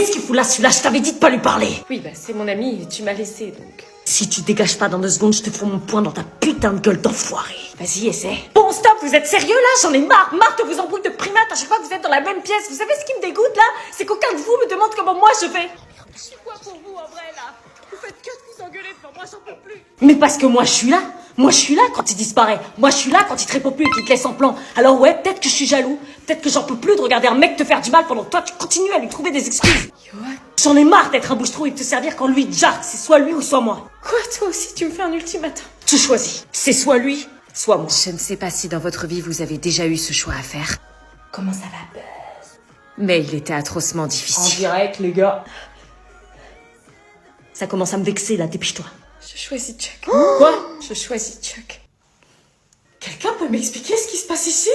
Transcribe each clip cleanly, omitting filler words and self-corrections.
Qu'est-ce qu'il fout là, celui-là? Je t'avais dit de pas lui parler. Oui, bah c'est mon ami et tu m'as laissé donc. Si tu dégages pas dans 2 secondes, je te fous mon poing dans ta putain de gueule d'enfoiré. Vas-y, essaie. Bon, stop, vous êtes sérieux là? J'en ai marre de vos embrouilles de primates à chaque fois que vous êtes dans la même pièce. Vous savez ce qui me dégoûte là? C'est qu'aucun de vous me demande comment moi je vais. Je suis quoi pour vous en vrai là? Vous faites que de vous engueuler devant moi, j'en peux plus. Mais parce que moi je suis là. Moi je suis là quand il disparaît. Moi je suis là quand il te répond plus et qu'il te laisse en plan. Alors ouais, peut-être que je suis jaloux. Peut-être que j'en peux plus de regarder un mec te faire du mal pendant que toi tu continues à lui trouver des excuses. Yoann. J'en ai marre d'être un bouche-trou et de te servir quand lui jarque. C'est soit lui ou soit moi. Quoi, toi aussi tu me fais un ultimatum? Tu choisis. C'est soit lui, soit moi. Je ne sais pas si dans votre vie vous avez déjà eu ce choix à faire. Comment ça va, Buzz? Mais il était atrocement En difficile. direct, les gars. Ça commence à me vexer là, dépêche-toi. Je choisis Chuck. Quoi? Je choisis Chuck. Quelqu'un peut m'expliquer ce qui se passe ici?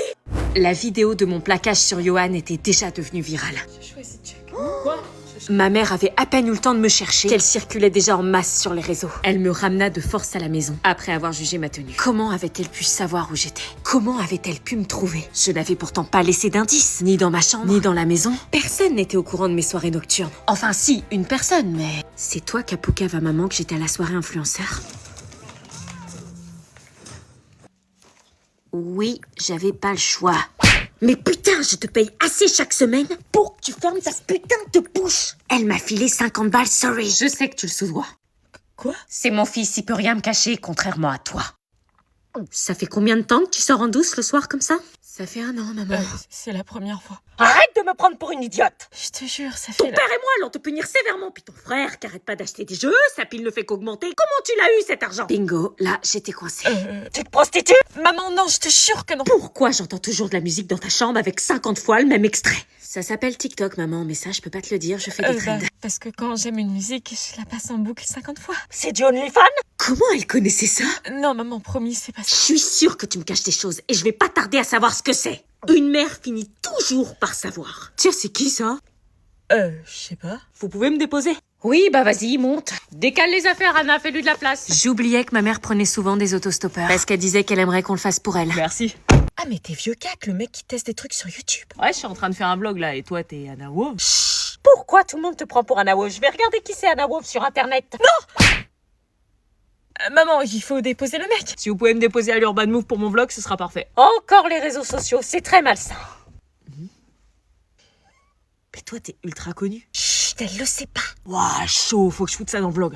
La vidéo de mon plaquage sur Yoann était déjà devenue virale. Je choisis Chuck. Quoi? Ma mère avait à peine eu le temps de me chercher qu'elle circulait déjà en masse sur les réseaux. Elle me ramena de force à la maison, après avoir jugé ma tenue. Comment avait-elle pu savoir où j'étais? Comment avait-elle pu me trouver? Je n'avais pourtant pas laissé d'indices, ni dans ma chambre, ni dans la maison. Personne n'était au courant de mes soirées nocturnes. Enfin si, une personne, mais... C'est toi qui as poucave à maman que j'étais à la soirée influenceur? Oui, j'avais pas le choix. Mais putain, je te paye assez chaque semaine pour que tu fermes ta putain de bouche. Elle m'a filé 50 balles, sorry. Je sais que tu le sous-dois. Quoi? C'est mon fils, il peut rien me cacher, contrairement à toi. Ça fait combien de temps que tu sors en douce le soir comme ça? Ça fait 1 an, maman. C'est la première fois. Arrête de me prendre pour une idiote! Je te jure, ça Ton fait... père et moi allons te punir sévèrement, puis ton frère qui arrête pas d'acheter des jeux, sa pile ne fait qu'augmenter. Comment tu l'as eu cet argent? Bingo, là, j'étais coincée. Tu te prostitues? Maman, non, je te jure que non. Pourquoi j'entends toujours de la musique dans ta chambre avec 50 fois le même extrait? Ça s'appelle TikTok, maman, mais ça, je peux pas te le dire, je fais des trends. Parce que quand j'aime une musique, je la passe en boucle 50 fois. C'est du OnlyFans? Comment elle connaissait ça? Non, maman, promis, c'est pas Je ça. suis sûre que tu me caches des choses et je vais pas tarder à savoir ce que c'est. Une mère finit toujours par savoir. Tiens, c'est qui ça? Je sais pas. Vous pouvez me déposer? Oui, bah vas-y, monte. Décale les affaires, Anna, fais-lui de la place. J'oubliais que ma mère prenait souvent des autostoppeurs. Parce qu'elle disait qu'elle aimerait qu'on le fasse pour elle. Merci. Ah, mais t'es vieux cac, le mec qui teste des trucs sur YouTube. Ouais, je suis en train de faire un vlog là et toi t'es Anna Wolf. Chut. Pourquoi tout le monde te prend pour Anna Wolf? Je vais regarder qui c'est Anna Wolf sur internet. Non! Maman, il faut déposer le mec. Si vous pouvez me déposer à l'Urban Move pour mon vlog, ce sera parfait. Encore les réseaux sociaux, c'est très malsain. Mais toi t'es ultra connu. Chut, elle le sait pas. Ouah, chaud, faut que je foute ça dans le vlog.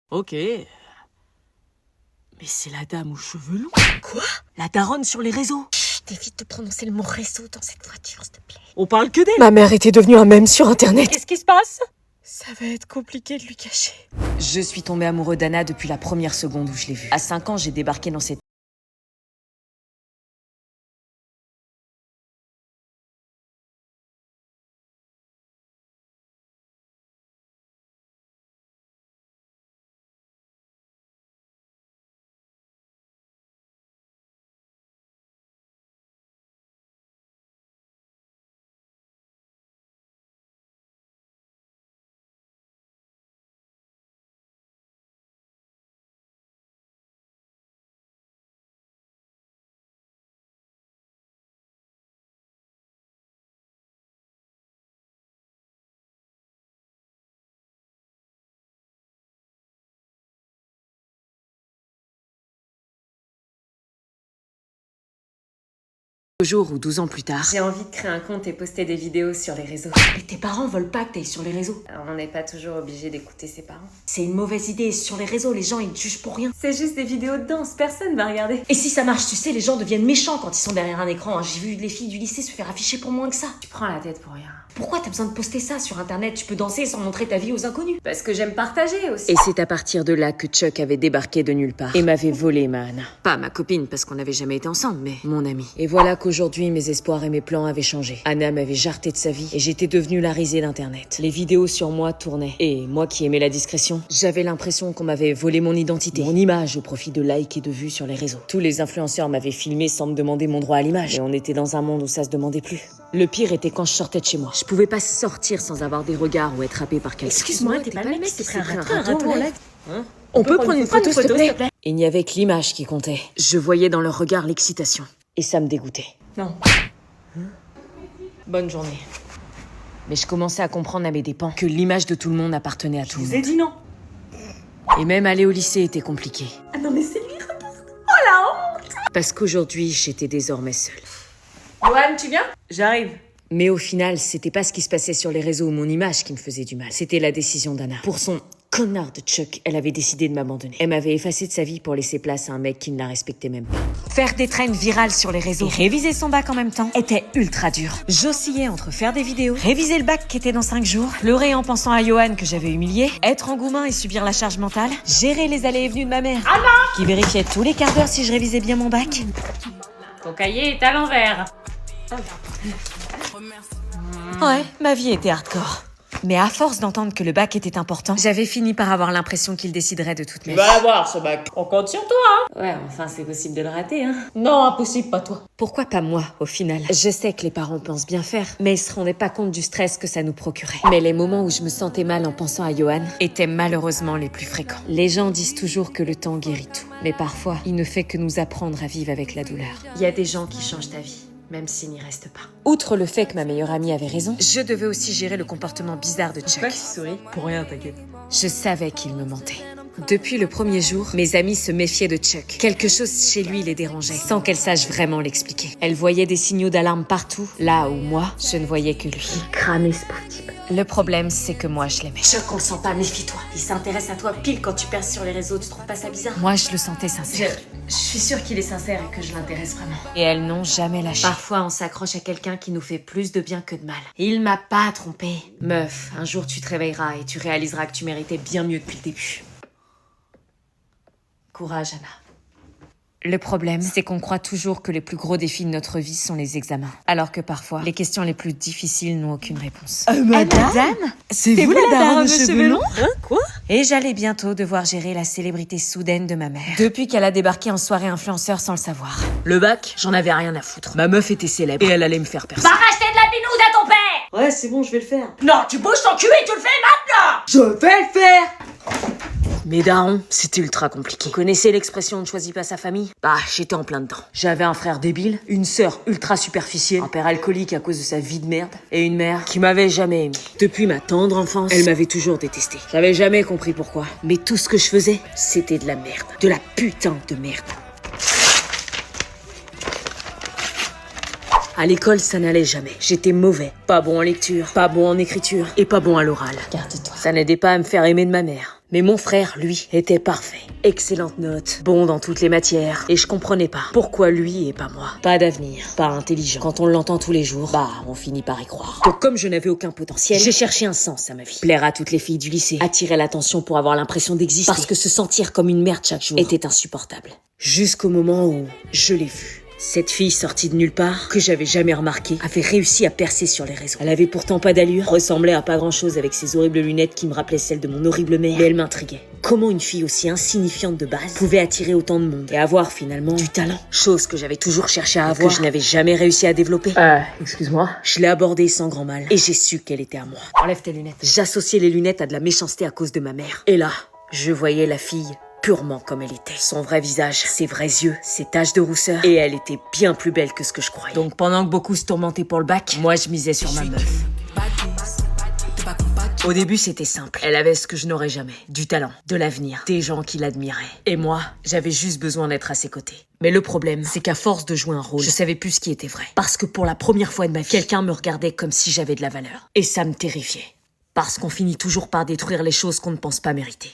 Ok. Mais c'est la dame aux cheveux longs. Quoi? La daronne sur les réseaux. Chut, évite de prononcer le mot réseau dans cette voiture, s'il te plaît. On parle que d'elle. Ma mère était devenue un mème sur Internet. Qu'est-ce qui se passe? Ça va être compliqué de lui cacher. Je suis tombée amoureux d'Anna depuis la première seconde où je l'ai vue. À 5 ans, j'ai débarqué dans cette jour où 12 ans plus tard, j'ai envie de créer un compte et poster des vidéos sur les réseaux. Mais tes parents veulent pas que t'ailles sur les réseaux. Alors, on n'est pas toujours obligé d'écouter ses parents. C'est une mauvaise idée. Sur les réseaux, les gens ils te jugent pour rien. C'est juste des vidéos de danse, personne va regarder. Et si ça marche, tu sais, les gens deviennent méchants quand ils sont derrière un écran. J'ai vu les filles du lycée se faire afficher pour moins que ça. Tu prends la tête pour rien. Pourquoi t'as besoin de poster ça sur internet? Tu peux danser sans montrer ta vie aux inconnus. Parce que j'aime partager aussi. Et c'est à partir de là que Chuck avait débarqué de nulle part et m'avait volé ma Anna. Pas ma copine parce qu'on n'avait jamais été ensemble, mais mon amie. Et voilà qu'aujourd'hui mes espoirs et mes plans avaient changé. Anna m'avait jarté de sa vie et j'étais devenue la risée d'internet. Les vidéos sur moi tournaient et moi qui aimais la discrétion, j'avais l'impression qu'on m'avait volé mon identité, mon image au profit de likes et de vues sur les réseaux. Tous les influenceurs m'avaient filmé sans me demander mon droit à l'image et on était dans un monde où ça se demandait plus. Le pire était quand je sortais de chez moi. Je pouvais pas sortir sans avoir des regards ou être happé par quelqu'un. Excuse-moi, t'es pas le mec qui serait un raton raton en en live. live? On peut prendre une photo, s'il te plaît? Il n'y avait que l'image qui comptait. Je voyais dans leur regard l'excitation. Et ça me dégoûtait. Non. Bonne journée. Mais je commençais à comprendre à mes dépens que l'image de tout le monde appartenait à tout Je le vous ai monde. dit non. Et même aller au lycée était compliqué. Ah non mais c'est lui, regarde. Oh la honte. Parce qu'aujourd'hui, j'étais désormais seule. Johan, tu viens? J'arrive. Mais au final, c'était pas ce qui se passait sur les réseaux ou mon image qui me faisait du mal. C'était la décision d'Anna. Pour son connard de Chuck, elle avait décidé de m'abandonner. Elle m'avait effacé de sa vie pour laisser place à un mec qui ne la respectait même pas. Faire des traînes virales sur les réseaux et réviser son bac en même temps était ultra dur. J'oscillais entre faire des vidéos, réviser le bac qui était dans 5 jours, pleurer en pensant à Johan que j'avais humilié, être en goumin et subir la charge mentale, gérer les allées et venues de ma mère, qui vérifiait tous les quarts d'heure si je révisais bien mon bac. Ton cahier est à l'envers. Ouais, ma vie était hardcore. Mais à force d'entendre que le bac était important, j'avais fini par avoir l'impression qu'il déciderait de toute ma vie. Va l'avoir ce bac. On compte sur toi, hein. Ouais, enfin, c'est possible de le rater, hein. Non, impossible, pas toi. Pourquoi pas moi, au final? Je sais que les parents pensent bien faire, mais ils se rendaient pas compte du stress que ça nous procurait. Mais les moments où je me sentais mal en pensant à Johan étaient malheureusement les plus fréquents. Les gens disent toujours que le temps guérit tout, mais parfois, il ne fait que nous apprendre à vivre avec la douleur. Il y a des gens qui changent ta vie, même s'ils n'y restent pas. Outre le fait que ma meilleure amie avait raison, je devais aussi gérer le comportement bizarre de Chuck. Tu souris? Pour rien, t'inquiète. Je savais qu'il me mentait. Depuis le premier jour, mes amies se méfiaient de Chuck. Quelque chose chez lui les dérangeait, sans qu'elle sache vraiment l'expliquer. Elle voyait des signaux d'alarme partout, là où moi, je ne voyais que lui. Cramer ce pauvre type. Le problème, c'est que moi, je l'aimais. Chuck, on le sent pas, méfie-toi. Il s'intéresse à toi pile quand tu perces sur les réseaux, tu trouves pas ça bizarre? Moi, je le sentais sincère. Je suis sûre qu'il est sincère et que je l'intéresse vraiment. Et elles n'ont jamais lâché. Parfois, on s'accroche à quelqu'un qui nous fait plus de bien que de mal. Il m'a pas trompée. Meuf, un jour tu te réveilleras et tu réaliseras que tu méritais bien mieux depuis le début. Courage, Anna. Le problème, c'est qu'on croit toujours que les plus gros défis de notre vie sont les examens. Alors que parfois, les questions les plus difficiles n'ont aucune réponse. Madame? C'est vous la daronne aux cheveux longs? Hein, quoi? Et j'allais bientôt devoir gérer la célébrité soudaine de ma mère. Depuis qu'elle a débarqué en soirée influenceur sans le savoir. Le bac, j'en avais rien à foutre. Ma meuf était célèbre et elle allait me faire percer. Va racheter de la binouse à ton père! Ouais, c'est bon, je vais le faire. Non, tu bouges ton cul et tu le fais maintenant! Je vais le faire! Mes darons, c'était ultra compliqué. Vous connaissez l'expression « on ne choisit pas sa famille » Bah, j'étais en plein dedans. J'avais un frère débile, une sœur ultra superficielle, un père alcoolique à cause de sa vie de merde, et une mère qui m'avait jamais aimé. Depuis ma tendre enfance, elle m'avait toujours détesté. J'avais jamais compris pourquoi. Mais tout ce que je faisais, c'était de la merde. De la putain de merde. À l'école, ça n'allait jamais. J'étais mauvais. Pas bon en lecture, pas bon en écriture, et pas bon à l'oral. Garde-toi. Ça n'aidait pas à me faire aimer de ma mère. Mais mon frère, lui, était parfait. Excellente note, bon dans toutes les matières. Et je comprenais pas pourquoi lui et pas moi. Pas d'avenir, pas intelligent. Quand on l'entend tous les jours, bah, on finit par y croire. Donc comme je n'avais aucun potentiel, j'ai cherché un sens à ma vie. Plaire à toutes les filles du lycée, attirer l'attention pour avoir l'impression d'exister. Parce que se sentir comme une merde chaque jour était insupportable. Jusqu'au moment où je l'ai vue. Cette fille sortie de nulle part, que j'avais jamais remarquée, avait réussi à percer sur les réseaux. Elle avait pourtant pas d'allure, ressemblait à pas grand-chose avec ses horribles lunettes qui me rappelaient celles de mon horrible mère, mais elle m'intriguait. Comment une fille aussi insignifiante de base pouvait attirer autant de monde et avoir finalement du talent, chose que j'avais toujours cherché à avoir, que je n'avais jamais réussi à développer. Excuse-moi. Je l'ai abordée sans grand mal et j'ai su qu'elle était à moi. Enlève tes lunettes. J'associais les lunettes à de la méchanceté à cause de ma mère. Et là, je voyais la fille purement comme elle était. Son vrai visage, ses vrais yeux, ses taches de rousseur. Et elle était bien plus belle que ce que je croyais. Donc pendant que beaucoup se tourmentaient pour le bac, moi je misais sur ma meuf. Au début, c'était simple. Elle avait ce que je n'aurais jamais. Du talent, de l'avenir, des gens qui l'admiraient. Et moi, j'avais juste besoin d'être à ses côtés. Mais le problème, c'est qu'à force de jouer un rôle, je savais plus ce qui était vrai. Parce que pour la première fois de ma vie, quelqu'un me regardait comme si j'avais de la valeur. Et ça me terrifiait. Parce qu'on finit toujours par détruire les choses qu'on ne pense pas mériter.